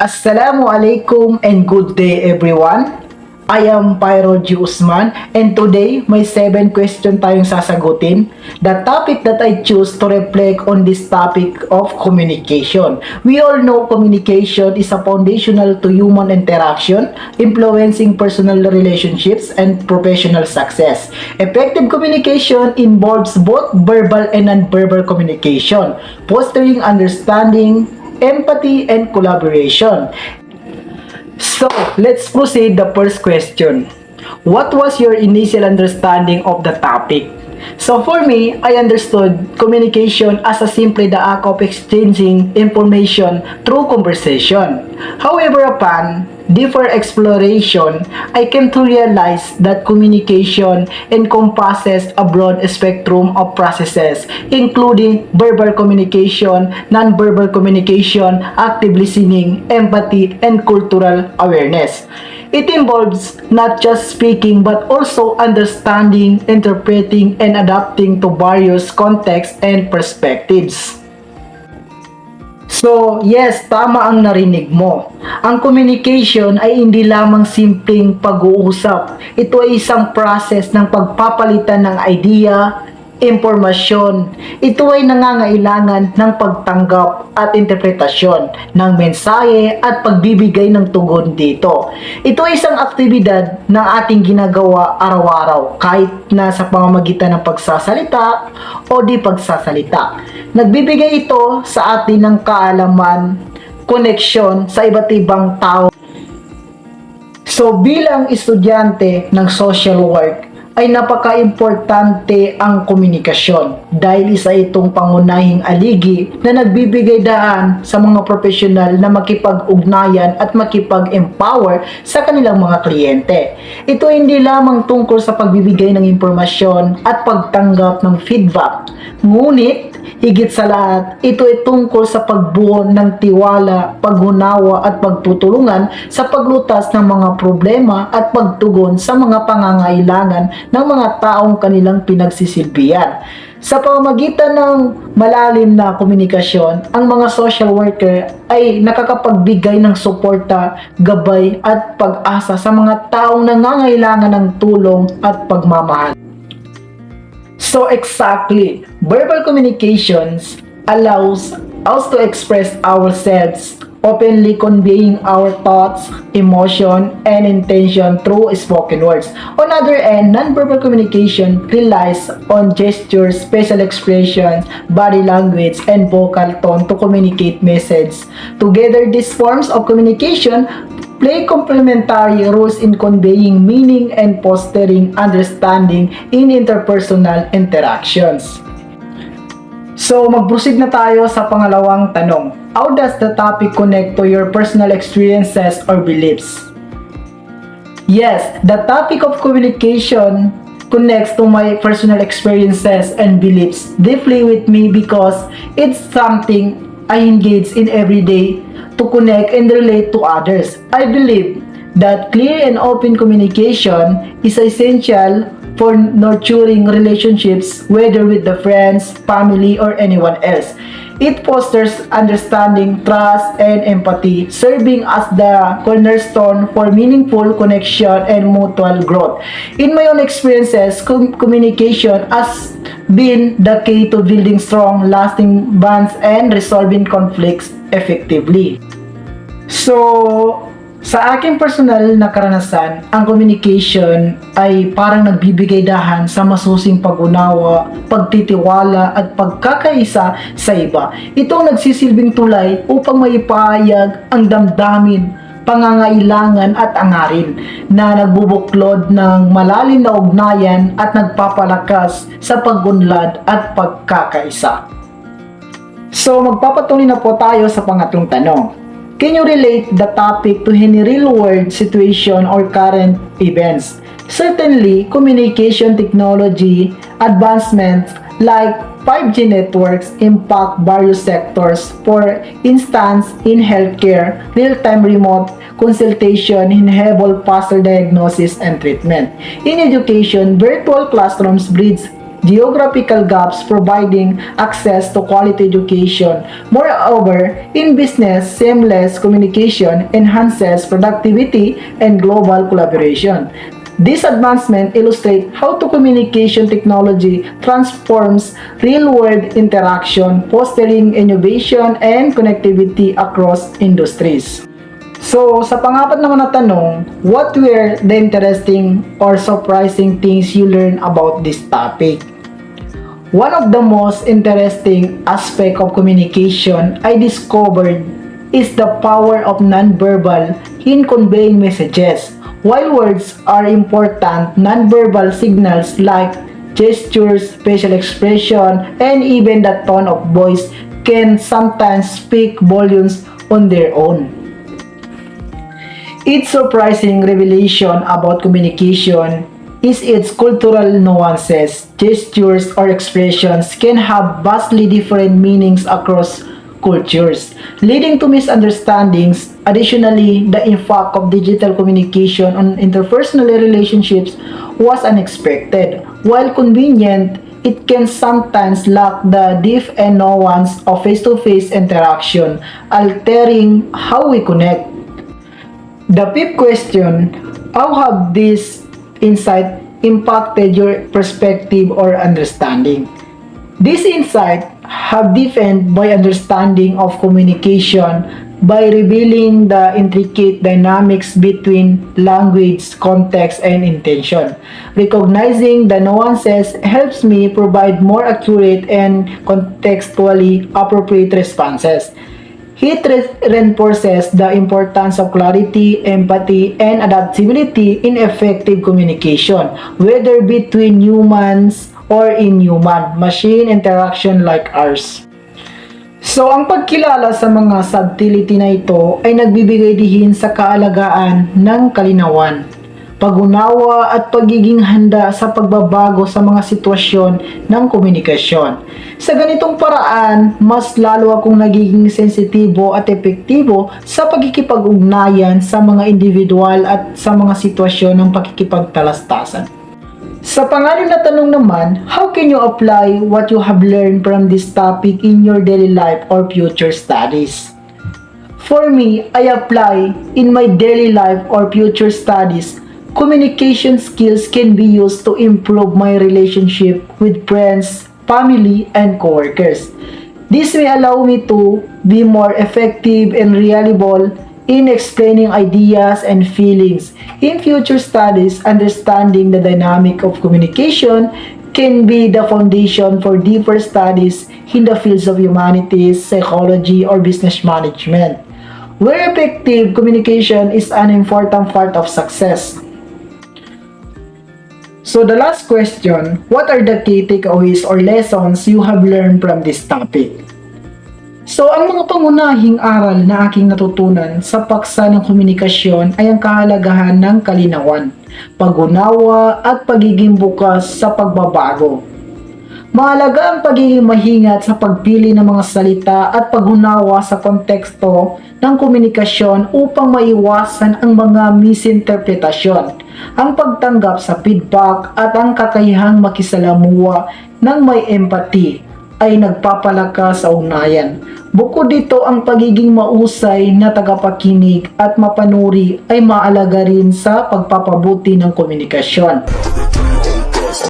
Assalamu alaikum and good day everyone. I am Pyro G. Usman and today may 7 question tayong sasagutin. The topic that I choose to reflect on this topic of communication. We all know communication is a foundational to human interaction, influencing personal relationships and professional success. Effective communication involves both verbal and non-verbal communication, fostering understanding, empathy, and collaboration. So, let's proceed the first question. What was your initial understanding of the topic? So for me, I understood communication as a simply the act of exchanging information through conversation. However, upon deeper exploration, I came to realize that communication encompasses a broad spectrum of processes, including verbal communication, non-verbal communication, active listening, empathy, and cultural awareness. It involves not just speaking but also understanding, interpreting, and adapting to various contexts and perspectives. So, yes, tama ang narinig mo. Ang communication ay hindi lamang simpleng pag-uusap. Ito ay isang process ng pagpapalitan ng idea, impormasyon. Ito ay nangangailangan ng pagtanggap at interpretasyon ng mensahe at pagbibigay ng tugon dito. Ito ay isang aktibidad ng ating ginagawa araw-araw kahit na sa pamamagitan ng pagsasalita o di pagsasalita. Nagbibigay ito sa atin ng kaalaman, koneksyon sa iba't ibang tao. So bilang estudyante ng social work, ay napaka-importante ang komunikasyon dahil isa itong pangunahing aligi na nagbibigay daan sa mga profesional na makipag-ugnayan at makipag-empower sa kanilang mga kliyente. Ito hindi lamang tungkol sa pagbibigay ng impormasyon at pagtanggap ng feedback, ngunit higit sa lahat, ito ay tungkol sa pagbuo ng tiwala, paghunawa at pagtutulungan sa paglutas ng mga problema at pagtugon sa mga pangangailangan ng mga taong kanilang pinagsisilbihan. Sa pamamagitan ng malalim na komunikasyon, ang mga social worker ay nakakapagbigay ng suporta, gabay at pag-asa sa mga taong nangangailangan ng tulong at pagmamahal. So exactly, verbal communications allows us to express ourselves, openly conveying our thoughts, emotion, and intention through spoken words. On the other end, non-verbal communication relies on gestures, facial expressions, body language, and vocal tone to communicate message. Together, these forms of communication play complementary roles in conveying meaning and fostering understanding in interpersonal interactions. So, mag-proceed na tayo sa pangalawang tanong. How does the topic connect to your personal experiences or beliefs? Yes, the topic of communication connects to my personal experiences and beliefs deeply with me because it's something I engage in every day to connect and relate to others. I believe that clear and open communication is essential for nurturing relationships, whether with the friends, family, or anyone else. It fosters understanding, trust, and empathy, serving as the cornerstone for meaningful connection and mutual growth. In my own experiences, communication has been the key to building strong, lasting bonds and resolving conflicts effectively. So, sa aking personal na karanasan, ang communication ay parang nagbibigay dahan sa masusing pag-unawa, pagtitiwala at pagkakaisa sa iba. Ito ang nagsisilbing tulay upang maipahayag ang damdamin, pangangailangan at angarin na nagbubuklod ng malalim na ugnayan at nagpapalakas sa pag-unlad at pagkakaisa. So magpapatuloy na po tayo sa pangatlong tanong. Can you relate the topic to any real-world situation or current events? Certainly, communication technology advancements like 5G networks impact various sectors. For instance, in healthcare, real-time remote consultation enable faster diagnosis and treatment. In education, virtual classrooms bridge geographical gaps, providing access to quality education. Moreover, in business, seamless communication enhances productivity and global collaboration. This advancement illustrates how to communication technology transforms real-world interaction, fostering innovation and connectivity across industries. So, sa pangapat naman na tanong, what were the interesting or surprising things you learned about this topic? One of the most interesting aspects of communication I discovered is the power of nonverbal in conveying messages. While words are important, nonverbal signals like gestures, facial expression, and even the tone of voice can sometimes speak volumes on their own. Its surprising revelation about communication is its cultural nuances. Gestures or expressions can have vastly different meanings across cultures, leading to misunderstandings. Additionally, the impact of digital communication on interpersonal relationships was unexpected. While convenient, it can sometimes lack the depth and nuance of face-to-face interaction, altering how we connect. The fifth question, how have these insight impacted your perspective or understanding? These insights have deepened my understanding of communication by revealing the intricate dynamics between language, context, and intention. Recognizing the nuances helps me provide more accurate and contextually appropriate responses. It reinforces the importance of clarity, empathy, and adaptability in effective communication, whether between humans or inhuman-machine interaction like ours. So, ang pagkilala sa mga subtlety na ito ay nagbibigay dihin sa kaalagaan ng kalinawan, pag-unawa at pagiging handa sa pagbabago sa mga sitwasyon ng komunikasyon. Sa ganitong paraan, mas lalo akong nagiging sensitibo at epektibo sa pagkikipag-ugnayan sa mga individual at sa mga sitwasyon ng pakikipagtalastasan. Sa pangalan na tanong naman, how can you apply what you have learned from this topic in your daily life or future studies? For me, I apply in my daily life or future studies. Communication skills can be used to improve my relationship with friends, family, and coworkers. This may allow me to be more effective and reliable in explaining ideas and feelings. In future studies, understanding the dynamic of communication can be the foundation for deeper studies in the fields of humanities, psychology, or business management, where effective communication is an important part of success. So the last question, what are the key takeaways or lessons you have learned from this topic? So ang mga pangunahing aral na aking natutunan sa paksa ng komunikasyon ay ang kahalagahan ng kalinawan, pag-unawa at pagiging bukas sa pagbabago. Mahalaga ang pagiging mahingat sa pagpili ng mga salita at pag-unawa sa konteksto ng komunikasyon upang maiwasan ang mga misinterpretasyon, ang pagtanggap sa feedback at ang kakayahang makisalamuha ng may empathy ay nagpapalakas sa ugnayan. Bukod dito, ang pagiging mausay na tagapakinig at mapanuri ay maalaga rin sa pagpapabuti ng komunikasyon.